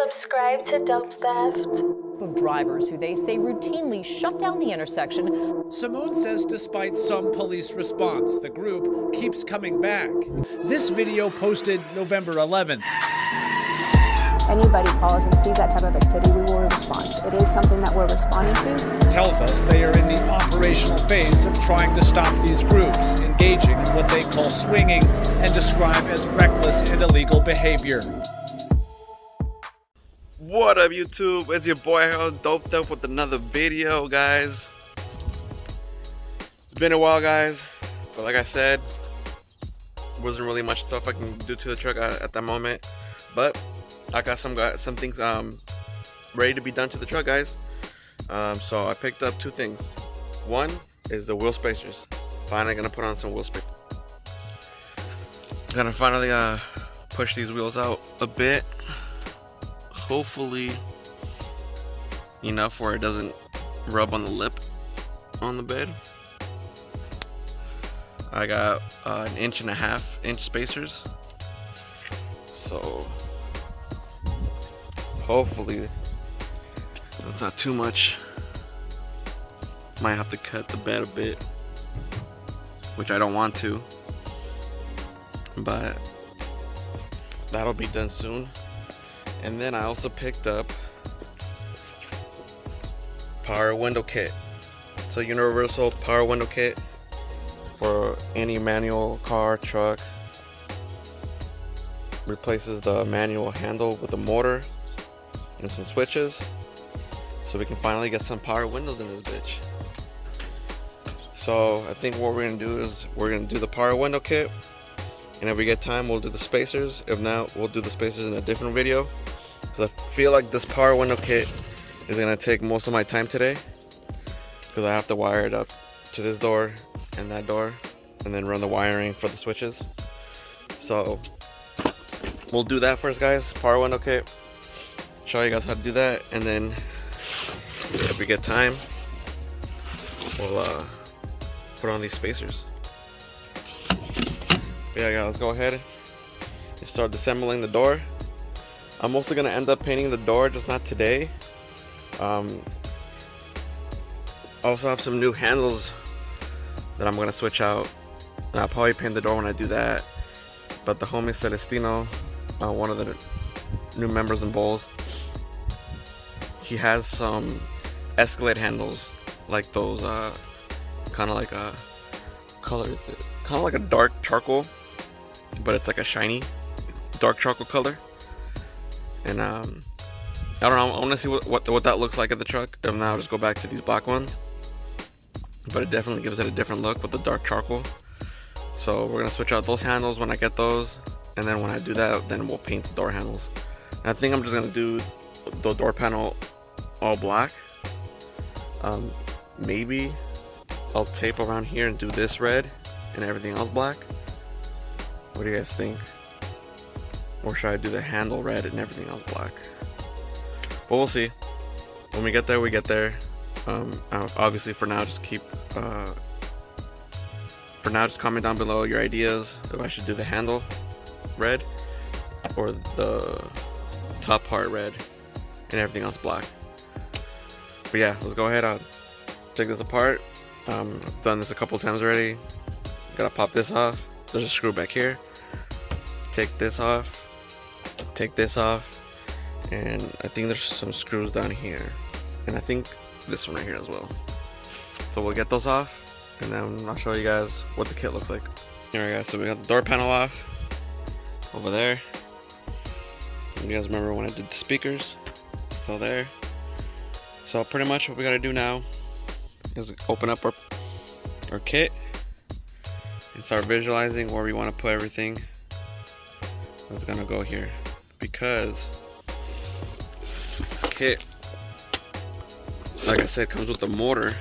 Subscribe to Dope Theft. Of drivers who they say routinely shut down the intersection. Simone says despite some police response, the group keeps coming back. This video posted November 11th. Anybody calls and sees that type of activity, we will respond. It is something that we're responding to. Tells us they are in the operational phase of trying to stop these groups, engaging in what they call swinging and describe as reckless and illegal behavior. What up, YouTube? It's your boy Dope Theft with another video, guys. It's been a while, guys, but like I said, wasn't really much stuff I can do to the truck at that moment, but I got some things ready to be done to the truck, guys. So I picked up two things. One is the wheel spacers. Finally gonna put on some wheel spacers. Gonna finally push these wheels out a bit. Hopefully enough where it doesn't rub on the lip on the bed. I got 1.5 inch spacers, so hopefully that's not too much. Might have to cut the bed a bit, which I don't want to, but that'll be done soon. And then I also picked up power window kit. So universal power window kit for any manual car, truck. Replaces the manual handle with a motor and some switches, so we can finally get some power windows in this bitch. So I think what we're gonna do is we're gonna do the power window kit, and if we get time we'll do the spacers. If not, we'll do the spacers in a different video. So I feel like this power window kit is gonna take most of my time today, because I have to wire it up to this door and that door, and then run the wiring for the switches. So we'll do that first, guys. Power window kit, show you guys how to do that, and then if we get time we'll put on these spacers. But yeah, guys, let's go ahead and start disassembling the door. I'm also gonna end up painting the door, just not today. I also have some new handles that I'm gonna switch out, and I'll probably paint the door when I do that. But the homie Celestino, one of the new members in Bowls, he has some Escalade handles, like those kind of like a color is it? Kind of like a dark charcoal, but it's like a shiny dark charcoal color. And I don't know, I want to see what that looks like at the truck. If not, I'll just go back to these black ones, but it definitely gives it a different look with the dark charcoal. So we're gonna switch out those handles when I get those, and then when I do that, then we'll paint the door handles. And I think I'm just gonna do the door panel all black. Maybe I'll tape around here and do this red and everything else black. What do you guys think? Or should I do the handle red and everything else black? But we'll see. When we get there, we get there. Obviously, for now, just comment down below your ideas if I should do the handle red or the top part red and everything else black. But yeah, let's go ahead. I'll take this apart. I've done this a couple times already. Gotta pop this off. There's a screw back here. Take this off. Take this off, and I think there's some screws down here, and I think this one right here as well. So we'll get those off, and then I'll show you guys what the kit looks like. Alright, guys, so we got the door panel off over there. You guys remember when I did the speakers? Still there. So pretty much what we gotta do now is open up our kit and start visualizing where we want to put everything that's gonna go here, because this kit, like I said, comes with a motor.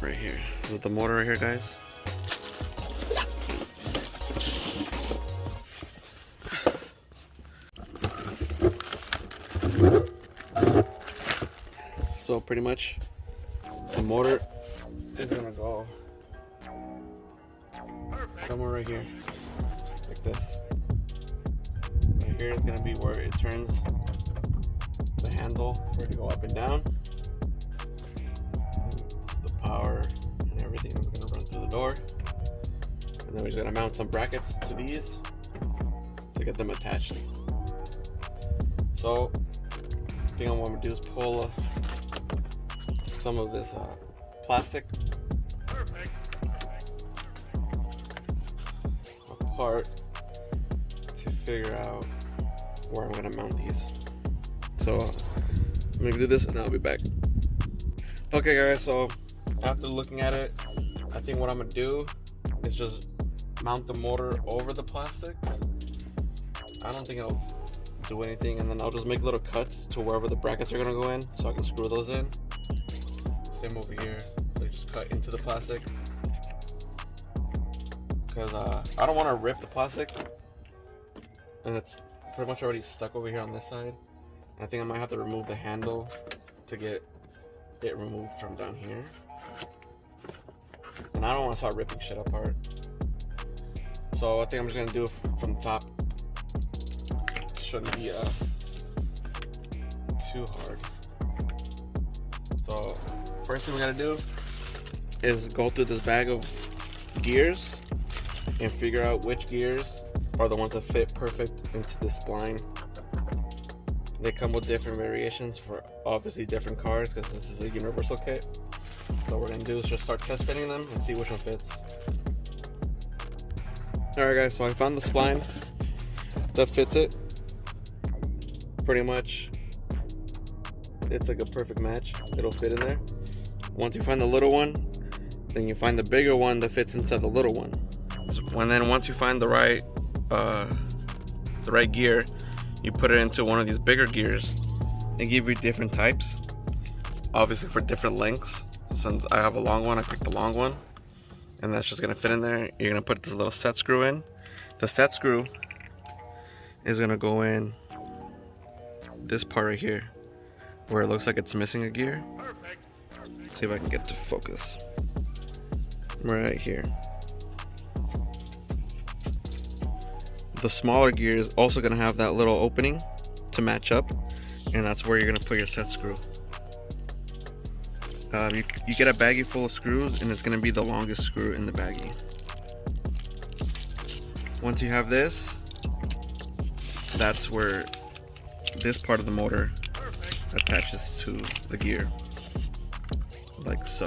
Right here. Is it the motor right here, guys? So pretty much the motor is gonna go somewhere right here, like this. Right here is gonna be where it turns the handle for it to go up and down. The power and everything is gonna run through the door. And then we're just gonna mount some brackets to these to get them attached. So the thing I want to do is pull some of this plastic apart to figure out where I'm gonna mount these. So I'm gonna do this and I'll be back. Okay guys, so after looking at it, I think what I'm gonna do is just mount the motor over the plastics. I don't think it'll do anything, and then I'll just make little cuts to wherever the brackets are gonna go in so I can screw those in. Same over here, they just cut into the plastic because I don't want to rip the plastic, and it's pretty much already stuck over here on this side. I think I might have to remove the handle to get it removed from down here, and I don't want to start ripping shit apart. So I think I'm just gonna do it from the top. Shouldn't be too hard. So first thing we gotta do is go through this bag of gears and figure out which gears are the ones that fit perfect into the spline. They come with different variations for obviously different cars because this is a universal kit. So what we're gonna do is just start test fitting them and see which one fits. Alright guys, so I found the spline that fits it. Pretty much it's like a perfect match. It'll fit in there. Once you find the little one, then you find the bigger one that fits inside the little one. And then once you find the right gear, you put it into one of these bigger gears. They give you different types, obviously for different lengths. Since I have a long one, I picked the long one, and that's just gonna fit in there. You're gonna put this little set screw in. The set screw is gonna go in this part right here where it looks like it's missing a gear. Let's see if I can get to focus. Right here. The smaller gear is also going to have that little opening to match up, and that's where you're going to put your set screw. You get a baggie full of screws, and it's going to be the longest screw in the baggie. Once you have this, that's where this part of the motor attaches to the gear, like so.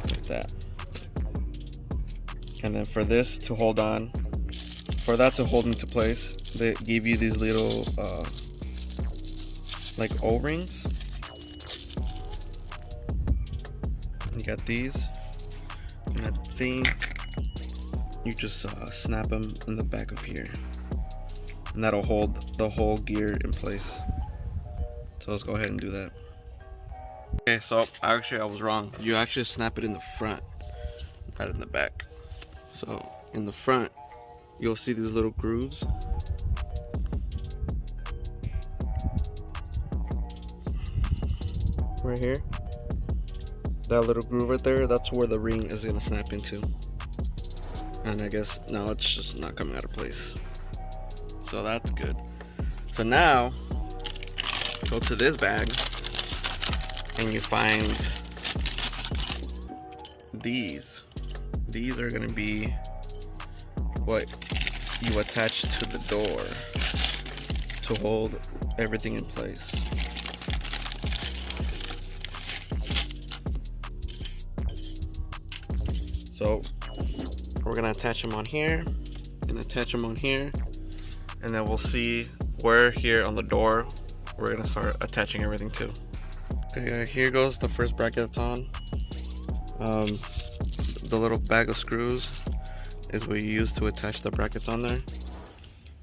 Like that. And then for this to hold on, for that to hold into place, they give you these little like O-rings. You got these, and I think you just snap them in the back of here, and that'll hold the whole gear in place. So let's go ahead and do that. Okay, so actually I was wrong. You actually snap it in the front, not in the back. So in the front, you'll see these little grooves. Right here. That little groove right there, that's where the ring is gonna snap into. And I guess now it's just not coming out of place. So that's good. So now, go to this bag and you find these. These are gonna be what you attach to the door to hold everything in place. So we're gonna attach them on here and attach them on here, and then we'll see where here on the door we're gonna start attaching everything to. Okay, here goes the first bracket that's on. The little bag of screws is what you use to attach the brackets on there.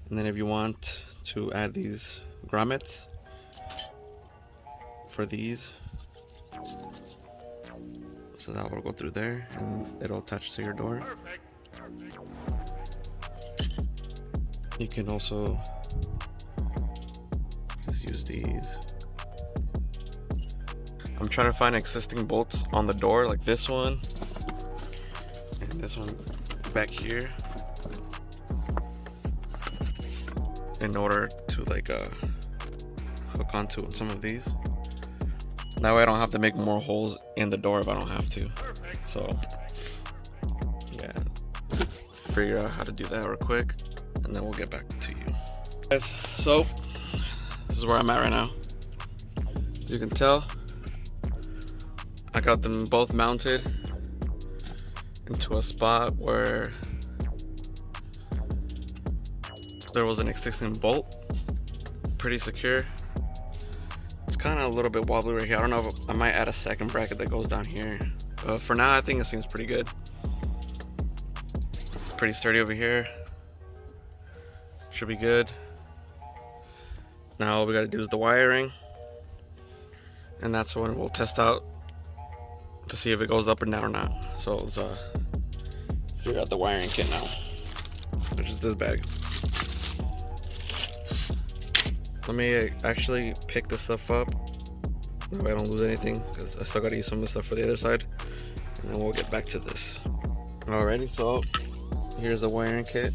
And then if you want to add these grommets for these, so that will go through there and it'll attach to your door. You can also these. I'm trying to find existing bolts on the door, like this one and this one back here, in order to like hook onto some of these. That way I don't have to make more holes in the door if I don't have to. So yeah, figure out how to do that real quick, and then we'll get back to you guys. So this is where I'm at right now. As you can tell, I got them both mounted into a spot where there was an existing bolt, pretty secure. It's kind of a little bit wobbly right here. I don't know if I might add a second bracket that goes down here. For now, I think it seems pretty good. It's pretty sturdy over here. Should be good. Now all we gotta do is the wiring, and that's when we'll test out to see if it goes up or down or not. So let's figure out the wiring kit now, which is this bag. Let me actually pick this stuff up so I don't lose anything, because I still gotta use some of the stuff for the other side, and then we'll get back to this. Alrighty, so here's the wiring kit.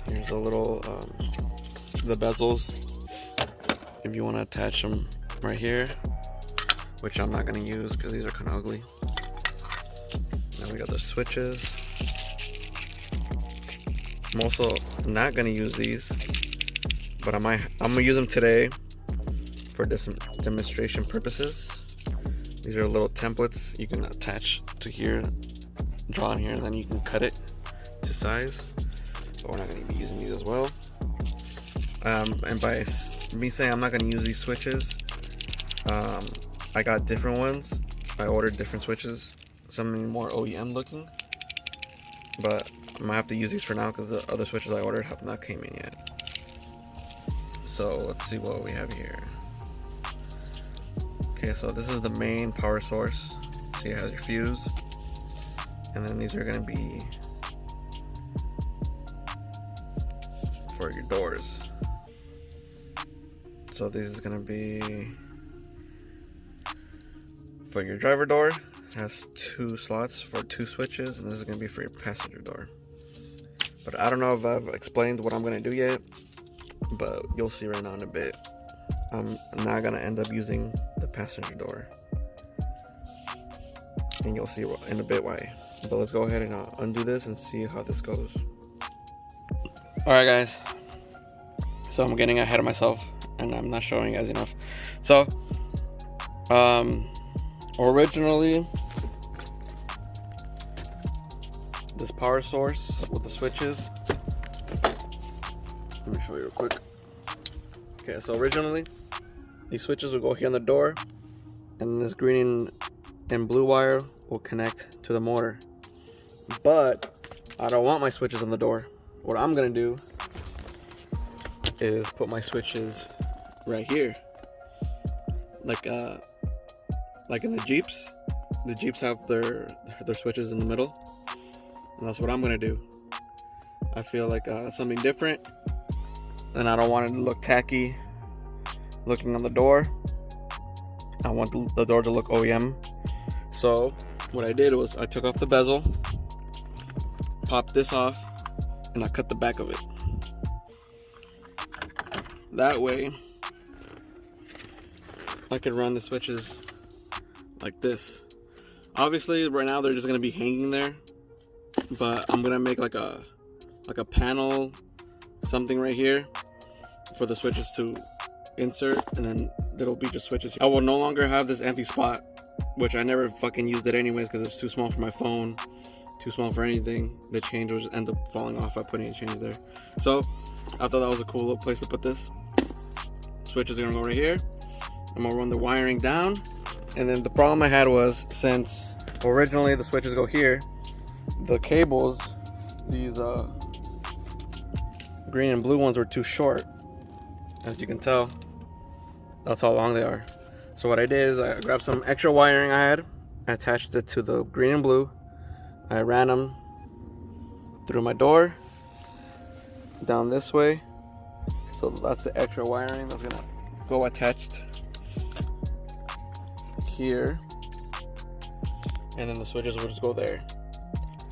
Here's a little the bezels if you want to attach them right here, which I'm not going to use because these are kind of ugly. Then we got the switches. I'm also not going to use these, but I'm gonna use them today for demonstration purposes. These are little templates you can attach to here, draw on here, and then you can cut it to size. But we're not going to be using these as well. And by me saying I'm not going to use these switches, I got different ones. I ordered different switches, something more OEM looking, but I might have to use these for now because the other switches I ordered have not came in yet. So let's see what we have here. Okay, so this is the main power source. So it has your fuse, and then these are going to be for your doors. So this is going to be for your driver door. It has 2 slots for 2 switches, and this is going to be for your passenger door. But I don't know if I've explained what I'm going to do yet, but you'll see right now in a bit. I'm not going to end up using the passenger door, and you'll see in a bit why. But let's go ahead and undo this and see how this goes. Alright guys, so I'm getting ahead of myself and I'm not showing you guys enough. So originally this power source with the switches, let me show you real quick. Okay, so originally these switches will go here on the door, and this green and blue wire will connect to the motor. But I don't want my switches on the door. What I'm gonna do is put my switches right here, like in the Jeeps. The Jeeps have their switches in the middle, and that's what I'm gonna do. I feel like something different, and I don't want it to look tacky looking on the door. I want the door to look OEM. So what I did was I took off the bezel, popped this off, and I cut the back of it. That way I could run the switches like this. Obviously right now they're just gonna be hanging there, but I'm gonna make like a panel, something right here for the switches to insert, and then there'll be just switches. I will no longer have this empty spot, which I never fucking used it anyways because it's too small for my phone, too small for anything. The change will just end up falling off by putting a change there. So I thought that was a cool little place to put this. Switches are gonna go right here. I'm gonna run the wiring down, and then the problem I had was, since originally the switches go here, the cables, these green and blue ones, were too short. As you can tell, that's how long they are. So what I did is I grabbed some extra wiring I had, I attached it to the green and blue, I ran them through my door, down this way, so So that's the extra wiring that's gonna go attached here, and then the switches will just go there.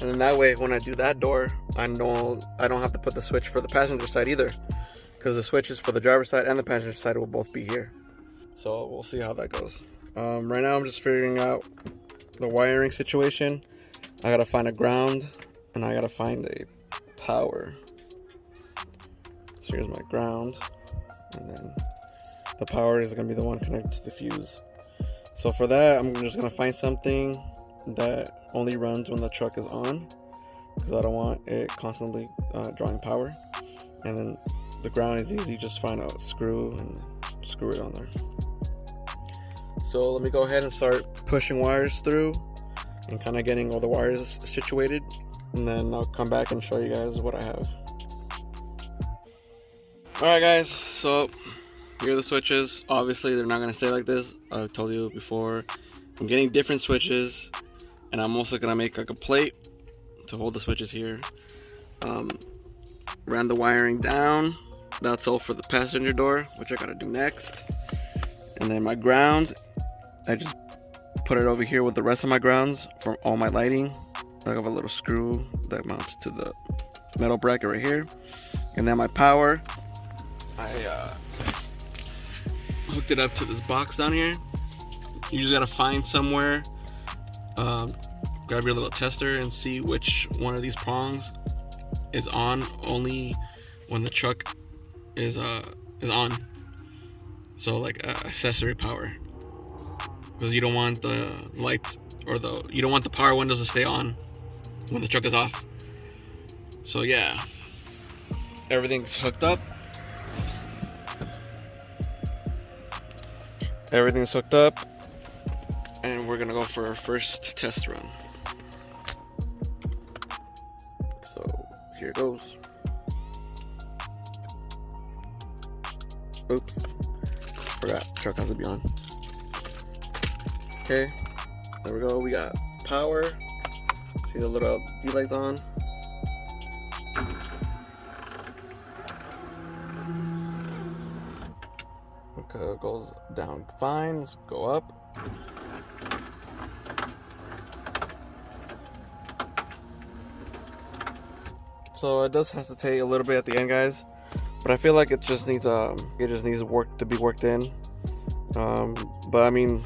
And then that way, when I do that door, I don't have to put the switch for the passenger side either, because the switches for the driver's side and the passenger side will both be here. So we'll see how that goes. Right now I'm just figuring out the wiring situation. I gotta find a ground and I gotta find a power. So here's my ground, and then the power is gonna be the one connected to the fuse. So for that, I'm just gonna find something that only runs when the truck is on, because I don't want it constantly drawing power. And then the ground is easy, just find a screw and screw it on there. So let me go ahead and start pushing wires through and kind of getting all the wires situated, and then I'll come back and show you guys what I have. Alright guys, so here are the switches. Obviously they're not going to stay like this. I've told you before, I'm getting different switches, and I'm also going to make like a plate to hold the switches here. Ran the wiring down. That's all for the passenger door, which I got to do next. And then my ground, I just put it over here with the rest of my grounds for all my lighting. I have a little screw that mounts to the metal bracket right here. And then my power, I hooked it up to this box down here. You just gotta find somewhere, grab your little tester and see which one of these prongs is on only when the truck is on. So like accessory power, because you don't want the lights or you don't want the power windows to stay on when the truck is off. So yeah, everything's hooked up. Everything's hooked up, and we're gonna go for our first test run. So here it goes. Oops, forgot truck has to be on. Okay, there we go. We got power. See the little D-lights on. Okay, it goes down fine. Let's go up. So it does hesitate a little bit at the end, guys, but I feel like it just needs work to be worked in. But I mean,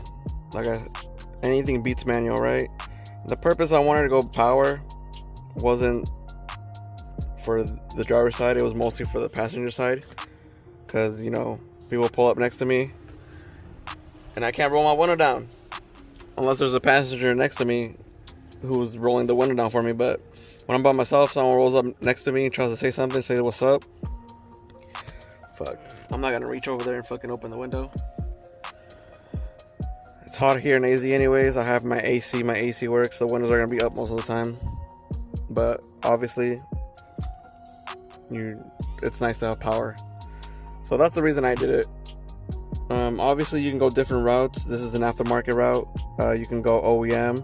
anything beats manual, right? The purpose I wanted to go power wasn't for the driver's side, it was mostly for the passenger side, because you know, people pull up next to me and I can't roll my window down unless there's a passenger next to me who's rolling the window down for me. But when I'm by myself, someone rolls up next to me and tries to say something, say what's up, fuck, I'm not gonna reach over there and fucking open the window. It's hot here in AZ anyways. I have my AC works, the windows are gonna be up most of the time, but obviously it's nice to have power. So that's the reason I did it. Obviously you can go different routes. This is an aftermarket route. You can go OEM,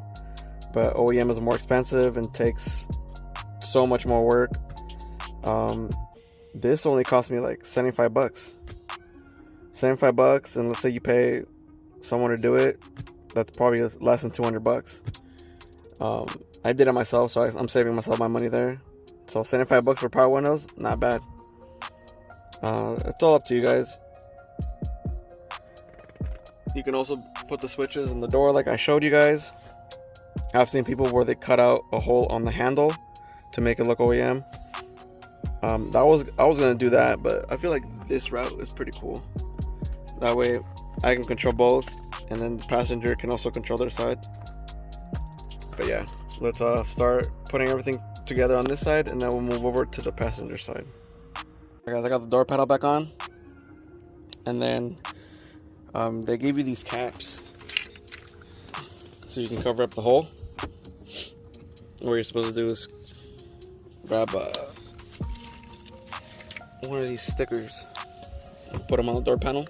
but OEM is more expensive and takes so much more work. This only cost me like $75. $75, and let's say you pay someone to do it, that's probably less than $200. I did it myself, so I'm saving myself my money there. So $75 for power windows, not bad. It's all up to you guys. You can also put the switches in the door like I showed you guys. I've seen people where they cut out a hole on the handle to make it look OEM. I was gonna do that, but I feel like this route is pretty cool. That way I can control both, and then the passenger can also control their side. But yeah, let's start putting everything together on this side, and then we'll move over to the passenger side. Alright guys, I got the door panel back on, and then they gave you these caps so you can cover up the hole. What you're supposed to do is grab one of these stickers and put them on the door panel,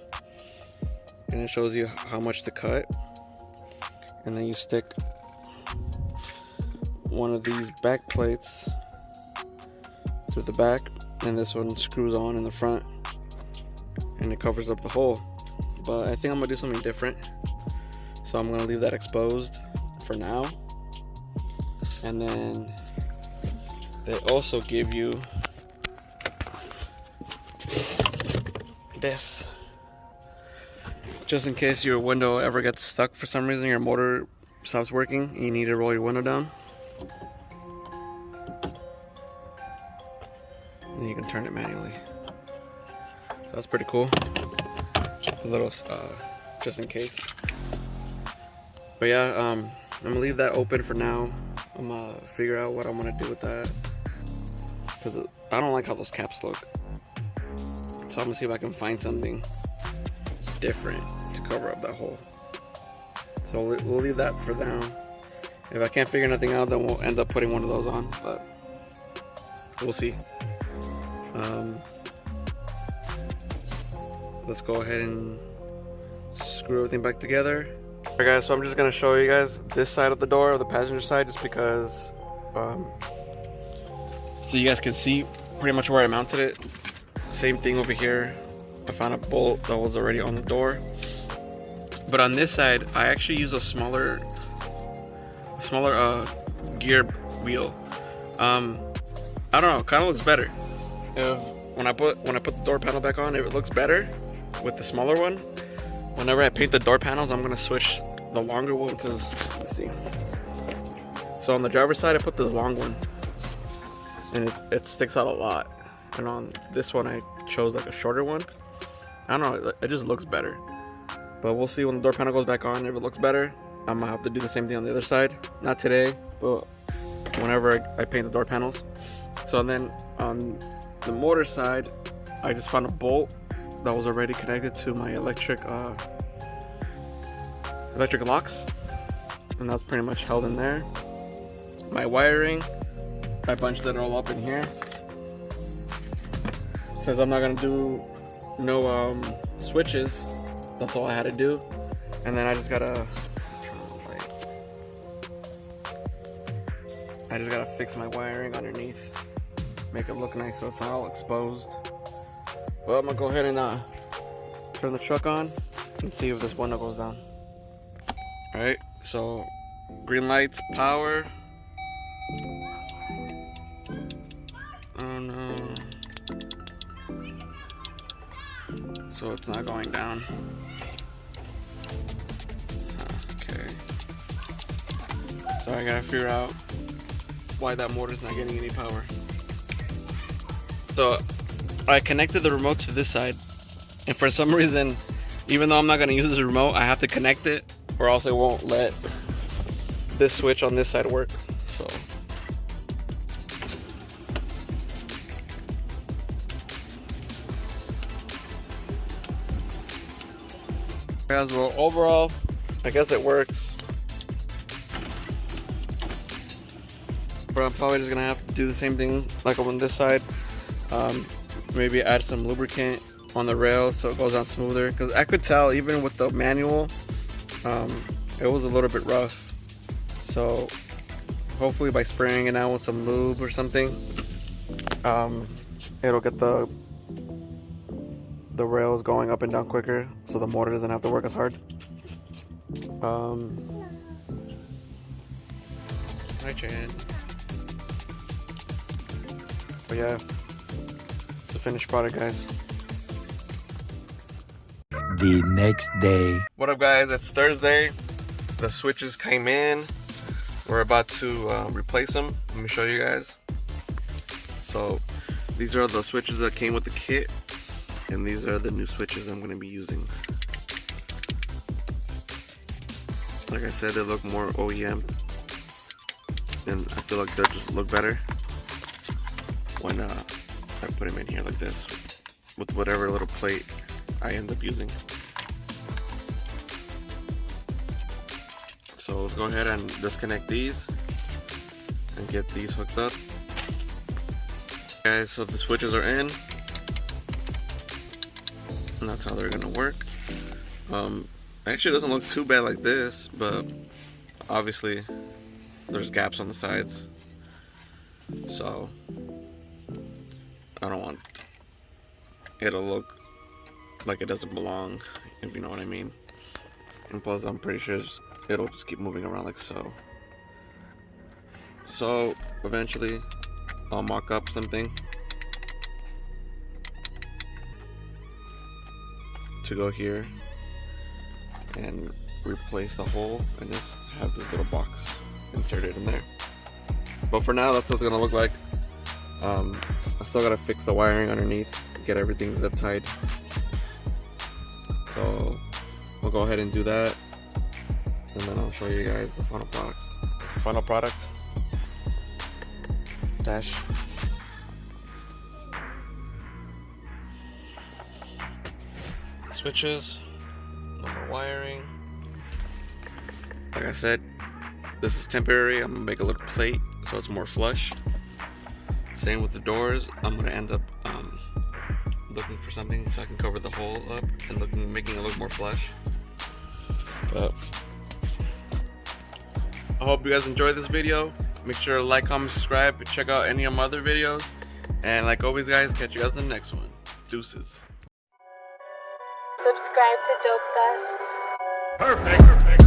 and it shows you how much to cut, and then you stick one of these back plates through the back, and this one screws on in the front. and it covers up the hole. But I think I'm gonna do something different, so I'm gonna leave that exposed for now. And then they also give you this, just in case your window ever gets stuck for some reason, your motor stops working and you need to roll your window down. And you can turn it manually. So that's pretty cool. A little just in case. But yeah, I'm gonna leave that open for now. I'm gonna figure out what I'm gonna do with that, because I don't like how those caps look. So I'm gonna see if I can find something different to cover up that hole. So we'll leave that for now. If I can't figure nothing out, then we'll end up putting one of those on, but we'll see. Let's go ahead and screw everything back together. Alright guys, so I'm just gonna show you guys this side of the door, the passenger side, just because so you guys can see pretty much where I mounted it. Same thing over here. I found a bolt that was already on the door, but on this side I actually use a smaller gear wheel. I don't know, kind of looks better. When I put the door panel back on, it looks better with the smaller one. Whenever I paint the door panels, I'm gonna switch the longer one, because let's see. So on the driver's side, I put this long one, and it sticks out a lot. And on this one, I chose like a shorter one. I don't know, it just looks better. But we'll see when the door panel goes back on if it looks better. I'm gonna have to do the same thing on the other side. Not today, but whenever I paint the door panels. So then on the motor side, I just found a bolt that was already connected to my electric locks, and that's pretty much held in there. My wiring, I bunched it all up in here. Since I'm not gonna do no switches, that's all I had to do. And then I just gotta fix my wiring underneath, make it look nice so it's not all exposed. Well, I'm gonna go ahead and turn the truck on and see if this window goes down. Alright, so green lights, power. Oh no. So it's not going down. Okay. So I gotta figure out why that motor's not getting any power. So I connected the remote to this side, and for some reason, even though I'm not gonna use this remote, I have to connect it, or else it won't let this switch on this side work. So as well, overall, I guess it works. But I'm probably just gonna have to do the same thing like on this side. Maybe add some lubricant on the rails so it goes on smoother, because I could tell even with the manual it was a little bit rough. So hopefully by spraying it out with some lube or something, it'll get the rails going up and down quicker, so the motor doesn't have to work as hard. Hi Jan. But yeah, it's the finished product, guys. The next day. What up guys, it's Thursday. The switches came in. We're about to replace them. Let me show you guys. So these are the switches that came with the kit, and these are the new switches I'm going to be using. Like I said, they look more OEM, and I feel like they'll just look better when I put them in here like this with whatever little plate I end up using. So let's go ahead and disconnect these and get these hooked up. Guys, so the switches are in, and that's how they're gonna work. Actually, it doesn't look too bad like this, but obviously there's gaps on the sides, so I don't want it to look like it doesn't belong, if you know what I mean. And plus, I'm pretty sure it'll just keep moving around like so. So eventually, I'll mock up something to go here and replace the hole and just have this little box inserted in there. But for now, that's what it's gonna look like. I still gotta fix the wiring underneath, get everything zip tied. So we'll go ahead and do that, and then I'll show you guys the final product. Final product. Dash. Switches. No more wiring. Like I said, this is temporary. I'm gonna make a little plate so it's more flush. Same with the doors. I'm gonna end up looking for something so I can cover the hole up and making it a little more flush. But I hope you guys enjoyed this video. Make sure to like, comment, subscribe, check out any of my other videos. And like always, guys, catch you guys in the next one. Deuces. Subscribe to Dope Stuff. Perfect.